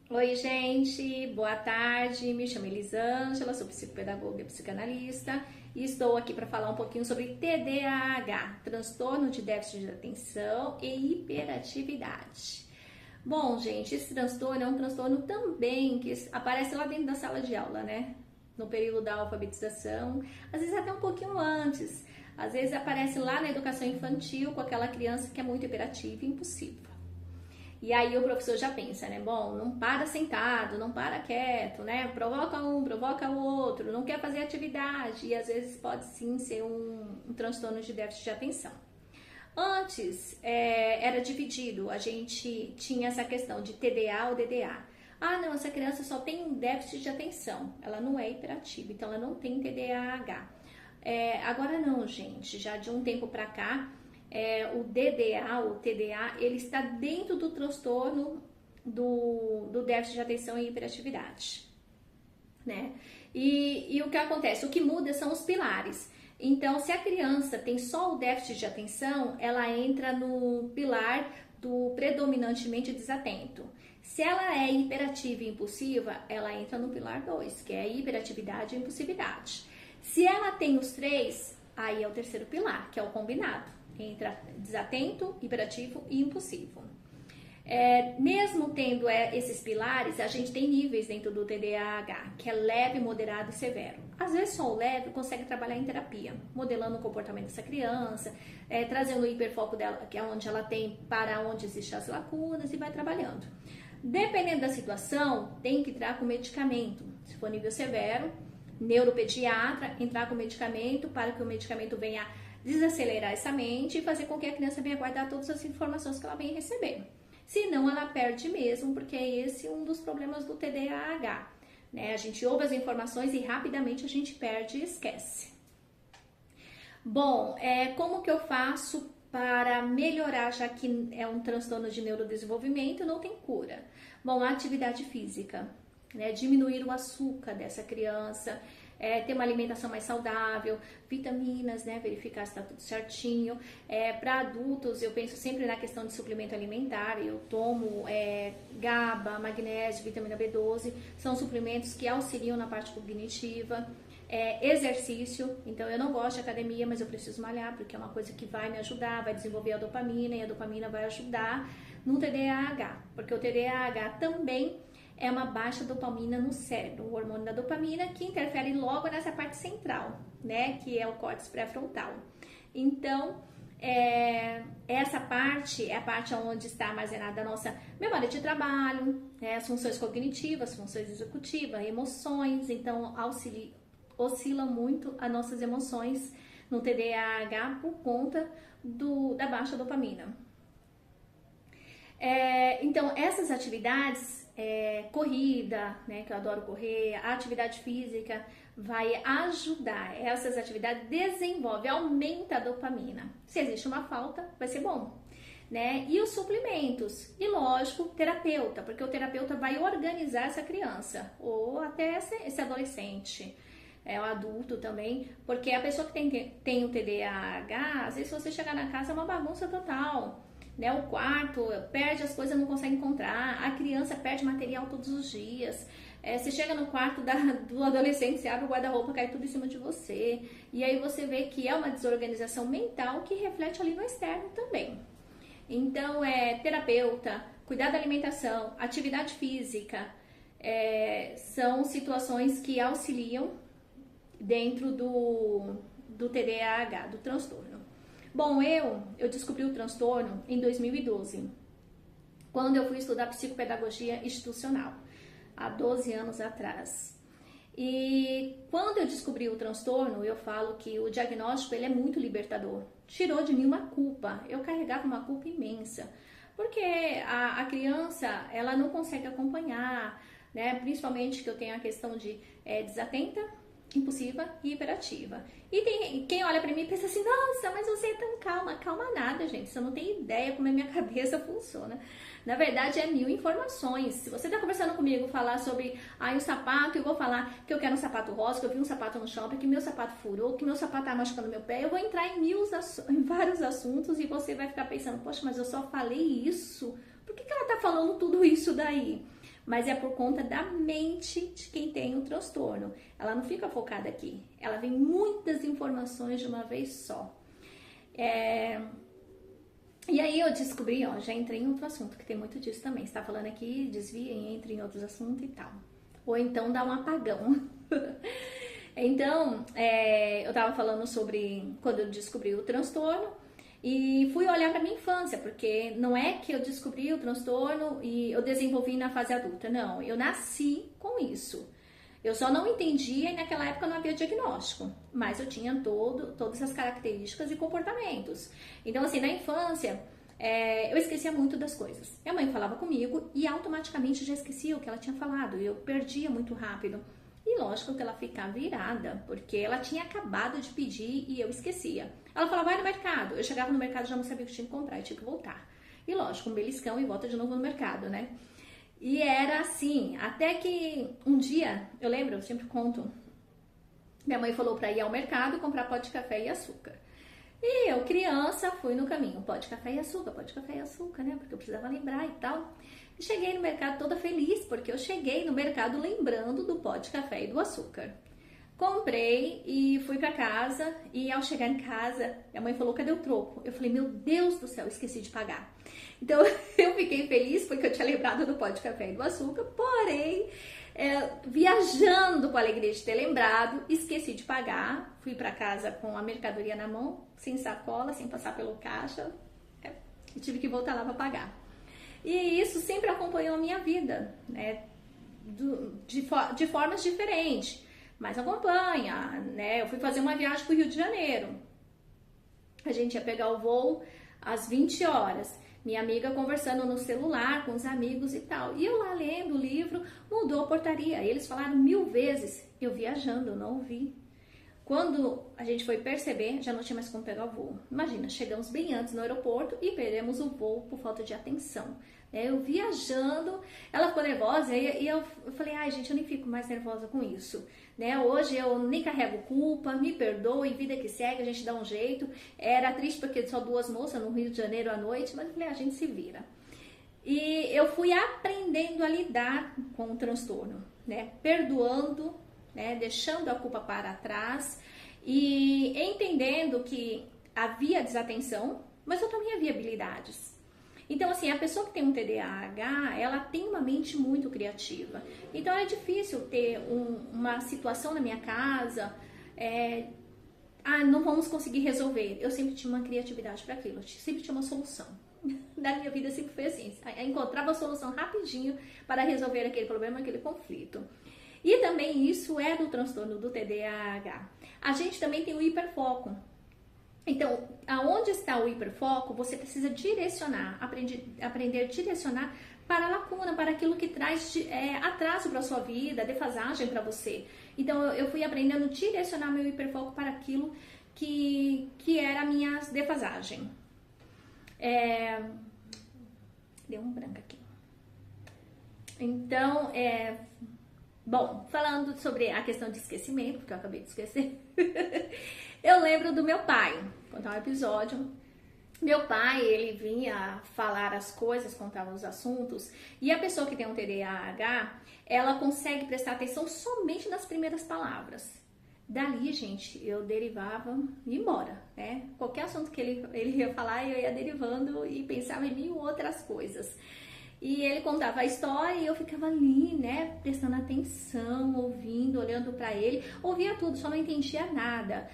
Oi, gente, boa tarde. Me chamo Elisângela, sou psicopedagoga e psicanalista e estou aqui para falar um pouquinho sobre TDAH, transtorno de déficit de atenção e hiperatividade. Bom, gente, esse transtorno é um transtorno também que aparece lá dentro da sala de aula, né? No período da alfabetização, às vezes até um pouquinho antes. Às vezes aparece lá na educação infantil com aquela criança que é muito hiperativa e impulsiva. E aí o professor já pensa, né? Bom, não para sentado, não para quieto, né? Provoca um, provoca o outro, não quer fazer atividade. E às vezes pode sim ser um transtorno de déficit de atenção. Antes era dividido, a gente tinha essa questão de TDA ou DDA. Ah, não, essa criança só tem um déficit de atenção, ela não é hiperativa, então ela não tem TDAH. Agora não, gente, já de um tempo para cá, o DDA, o TDA, ele está dentro do transtorno do déficit de atenção e hiperatividade, né? E o que acontece? O que muda são os pilares. Então, se a criança tem só o déficit de atenção, ela entra no pilar do predominantemente desatento. Se ela é hiperativa e impulsiva, ela entra no pilar 2, que é a hiperatividade e impulsividade. Se ela tem os três, aí é o terceiro pilar, que é o combinado, entra desatento, hiperativo e impulsivo. Mesmo tendo esses pilares, a gente tem níveis dentro do TDAH, que é leve, moderado e severo. Às vezes só o leve consegue trabalhar em terapia, modelando o comportamento dessa criança, trazendo o hiperfoco dela, que é onde ela tem, para onde existem as lacunas, e vai trabalhando. Dependendo da situação, tem que entrar com medicamento. Se for nível severo, neuropediatra, entrar com medicamento para que o medicamento venha desacelerar essa mente e fazer com que a criança venha guardar todas as informações que ela vem recebendo. Senão ela perde mesmo, porque esse é um dos problemas do TDAH, né? A gente ouve as informações e rapidamente a gente perde e esquece. Bom, como que eu faço para melhorar, já que é um transtorno de neurodesenvolvimento, não tem cura? Bom, a atividade física, né? Diminuir o açúcar dessa criança, ter uma alimentação mais saudável, vitaminas, né? Verificar se está tudo certinho. Para adultos, eu penso sempre na questão de suplemento alimentar. Eu tomo GABA, magnésio, vitamina B12, são suplementos que auxiliam na parte cognitiva. Exercício, então eu não gosto de academia, mas eu preciso malhar, porque é uma coisa que vai me ajudar, vai desenvolver a dopamina, e a dopamina vai ajudar no TDAH, porque o TDAH também é uma baixa dopamina no cérebro, o hormônio da dopamina, que interfere logo nessa parte central, né, que é o córtex pré-frontal. Então, essa parte é a parte onde está armazenada a nossa memória de trabalho, as funções cognitivas, funções executivas, emoções. Então oscila muito as nossas emoções no TDAH por conta da baixa dopamina. Então, essas atividades, corrida, né, que eu adoro correr, a atividade física vai ajudar. Essas atividades desenvolvem, aumenta a dopamina. Se existe uma falta, vai ser bom, né? E os suplementos, e lógico, terapeuta, porque o terapeuta vai organizar essa criança, ou até esse adolescente, o adulto também, porque a pessoa que tem o TDAH, às vezes se você chegar na casa é uma bagunça total, né? O quarto perde as coisas, não consegue encontrar, a criança perde material todos os dias. Você chega no quarto do adolescente, você abre o guarda-roupa, cai tudo em cima de você, e aí você vê que é uma desorganização mental que reflete ali no externo também. Então, terapeuta, cuidar da alimentação, atividade física, são situações que auxiliam dentro do TDAH, do transtorno. Bom, eu descobri o transtorno em 2012, quando eu fui estudar psicopedagogia institucional, há 12 anos atrás. E quando eu descobri o transtorno, eu falo que o diagnóstico ele é muito libertador. Tirou de mim uma culpa, eu carregava uma culpa imensa, porque a criança ela não consegue acompanhar, né? Principalmente que eu tenho a questão de desatenta, impulsiva e hiperativa. E tem quem olha pra mim e pensa assim, nossa, mas você é tão calma. Calma nada, gente, você não tem ideia como a minha cabeça funciona. Na verdade, é 1000 informações. Se você tá conversando comigo, falar sobre o sapato, eu vou falar que eu quero um sapato rosa, que eu vi um sapato no shopping, que meu sapato furou, que meu sapato tá machucando meu pé, eu vou entrar em vários assuntos e você vai ficar pensando, poxa, mas eu só falei isso? Por que ela tá falando tudo isso daí? mas é por conta da mente de quem tem o transtorno. Ela não fica focada aqui, ela vem muitas informações de uma vez só. E aí eu descobri, ó, já entrei em outro assunto, que tem muito disso também. Você tá falando aqui, desvia e entra em outros assuntos e tal. Ou então dá um apagão. Então, eu tava falando sobre quando eu descobri o transtorno e fui olhar pra minha infância, porque não é que eu descobri o transtorno e eu desenvolvi na fase adulta, não. Eu nasci com isso. Eu só não entendia e naquela época não havia diagnóstico, mas eu tinha todas as características e comportamentos. Então, assim, na infância, eu esquecia muito das coisas. Minha mãe falava comigo e automaticamente já esquecia o que ela tinha falado. Eu perdia muito rápido. E lógico que ela ficava virada, porque ela tinha acabado de pedir e eu esquecia. Ela falava, vai no mercado. Eu chegava no mercado e já não sabia o que tinha que comprar, eu tinha que voltar. E lógico, um beliscão e volta de novo no mercado, né? E era assim, até que um dia, eu lembro, eu sempre conto, minha mãe falou pra ir ao mercado comprar pó de café e açúcar. E eu, criança, fui no caminho, pó de café e açúcar, né? Porque eu precisava lembrar e tal. E cheguei no mercado toda feliz, porque eu cheguei no mercado lembrando do pó de café e do açúcar. Comprei e fui pra casa, e ao chegar em casa, minha mãe falou, cadê o troco? Eu falei, meu Deus do céu, esqueci de pagar. Então, eu fiquei feliz porque eu tinha lembrado do pó de café e do açúcar, porém, viajando com a alegria de ter lembrado, esqueci de pagar, fui pra casa com a mercadoria na mão, sem sacola, sem passar pelo caixa, e tive que voltar lá pra pagar. E isso sempre acompanhou a minha vida, né, de formas diferentes, mas acompanha, né? Eu fui fazer uma viagem para o Rio de Janeiro, a gente ia pegar o voo às 20 horas, minha amiga conversando no celular com os amigos e tal, e eu lá lendo o livro, mudou a portaria, eles falaram 1000 vezes, eu viajando, eu não ouvi. Quando a gente foi perceber, já não tinha mais como pegar o voo. Imagina, chegamos bem antes no aeroporto e perdemos o voo por falta de atenção. Eu viajando, ela ficou nervosa e eu falei, ai gente, eu nem fico mais nervosa com isso. Hoje eu nem carrego culpa, me perdoe, vida que segue, a gente dá um jeito. Era triste porque só 2 moças no Rio de Janeiro à noite, mas eu falei, a gente se vira. E eu fui aprendendo a lidar com o transtorno, perdoando, deixando a culpa para trás e entendendo que havia desatenção, mas eu também havia habilidades. Então, assim, a pessoa que tem um TDAH, ela tem uma mente muito criativa. Então, é difícil ter uma situação na minha casa, não vamos conseguir resolver. Eu sempre tinha uma criatividade para aquilo, eu sempre tinha uma solução. Na minha vida sempre foi assim, eu encontrava a solução rapidinho para resolver aquele problema, aquele conflito. E também isso é do transtorno do TDAH. A gente também tem o hiperfoco. Então, aonde está o hiperfoco, você precisa direcionar, aprender a direcionar para a lacuna, para aquilo que traz atraso para a sua vida, defasagem para você. Então, eu fui aprendendo a direcionar meu hiperfoco para aquilo que era a minha defasagem. Deu um branco aqui. Então, bom, falando sobre a questão de esquecimento, porque eu acabei de esquecer, eu lembro do meu pai, contar um episódio. Meu pai, ele vinha falar as coisas, contava os assuntos, e a pessoa que tem um TDAH, ela consegue prestar atenção somente nas primeiras palavras. Dali, gente, eu derivava e ia embora, Qualquer assunto que ele ia falar, eu ia derivando e pensava em 1000 outras coisas. E ele contava a história e eu ficava ali, prestando atenção, ouvindo, olhando pra ele. Ouvia tudo, só não entendia nada.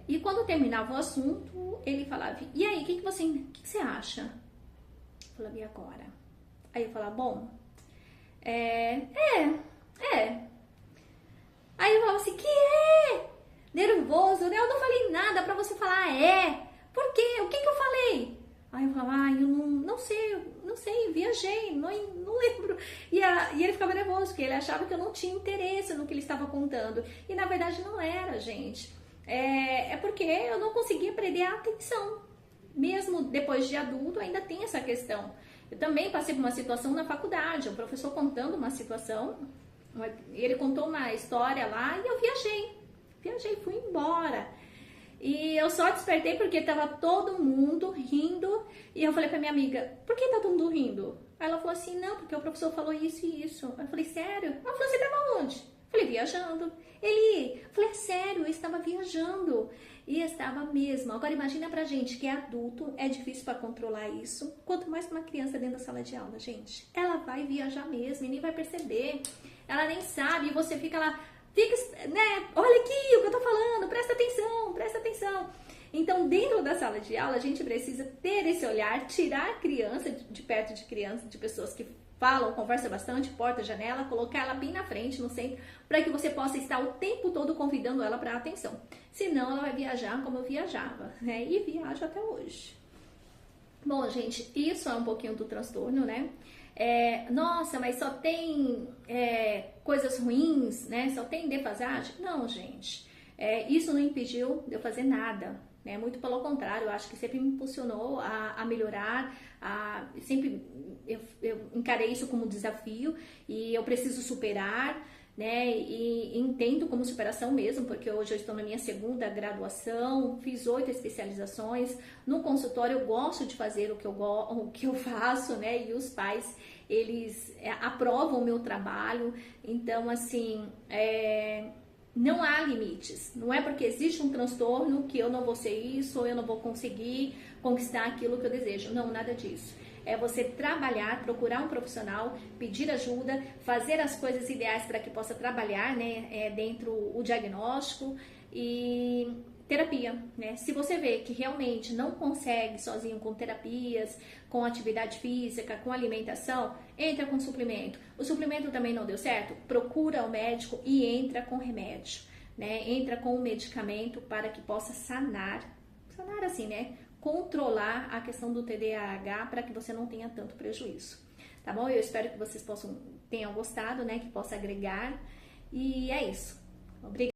E quando terminava o assunto, ele falava, e aí, o que você acha? Eu falava, e agora? Aí eu falava, bom, Aí eu falava assim, que nervoso, Eu não falei nada pra você falar Por quê? O que eu falei? Aí eu falava, eu não sei, viajei, não lembro. E ele ficava nervoso, porque ele achava que eu não tinha interesse no que ele estava contando. E na verdade não era, gente. Porque eu não conseguia prender a atenção. Mesmo depois de adulto, ainda tem essa questão. Eu também passei por uma situação na faculdade, o professor contando uma situação, ele contou uma história lá e eu viajei, fui embora. E eu só despertei porque tava todo mundo rindo e eu falei pra minha amiga, por que tá todo mundo rindo? Aí ela falou assim, não, porque o professor falou isso e isso. Eu falei, sério? Ela falou, você estava onde? Eu falei, viajando. Eu falei, é sério, eu estava viajando. E estava mesmo. Agora imagina pra gente que é adulto, é difícil para controlar isso. Quanto mais pra uma criança dentro da sala de aula, gente. Ela vai viajar mesmo e nem vai perceber. Ela nem sabe e você fica lá, né? Olha aqui o que eu tô falando, presta atenção, presta atenção. Então, dentro da sala de aula, a gente precisa ter esse olhar, tirar a criança de perto de crianças, de pessoas que falam, conversam bastante, porta, janela, colocar ela bem na frente, no centro, para que você possa estar o tempo todo convidando ela para atenção. Senão, ela vai viajar como eu viajava, né? E viajo até hoje. Bom, gente, isso é um pouquinho do transtorno, né? Nossa, mas só tem coisas ruins, né? Só tem defasagem? Não, gente. Isso não impediu de eu fazer nada, né? Muito pelo contrário, eu acho que sempre me impulsionou a melhorar, sempre eu encarei isso como desafio e eu preciso superar, né? E entendo como superação mesmo, porque hoje eu estou na minha segunda graduação, fiz 8 especializações. No consultório eu gosto de fazer o que eu faço, né? E os pais, eles aprovam o meu trabalho. Então, assim, não há limites. Não é porque existe um transtorno que eu não vou ser isso, ou eu não vou conseguir conquistar aquilo que eu desejo. Não, nada disso. É você trabalhar, procurar um profissional, pedir ajuda, fazer as coisas ideais para que possa trabalhar, né, dentro o diagnóstico e terapia, né? Se você vê que realmente não consegue sozinho com terapias, com atividade física, com alimentação, entra com suplemento. O suplemento também não deu certo? Procura o médico e entra com remédio, né? Entra com o medicamento para que possa sanar assim, né? Controlar a questão do TDAH para que você não tenha tanto prejuízo, tá bom? Eu espero que vocês tenham gostado, né? Que possa agregar e é isso. Obrigada.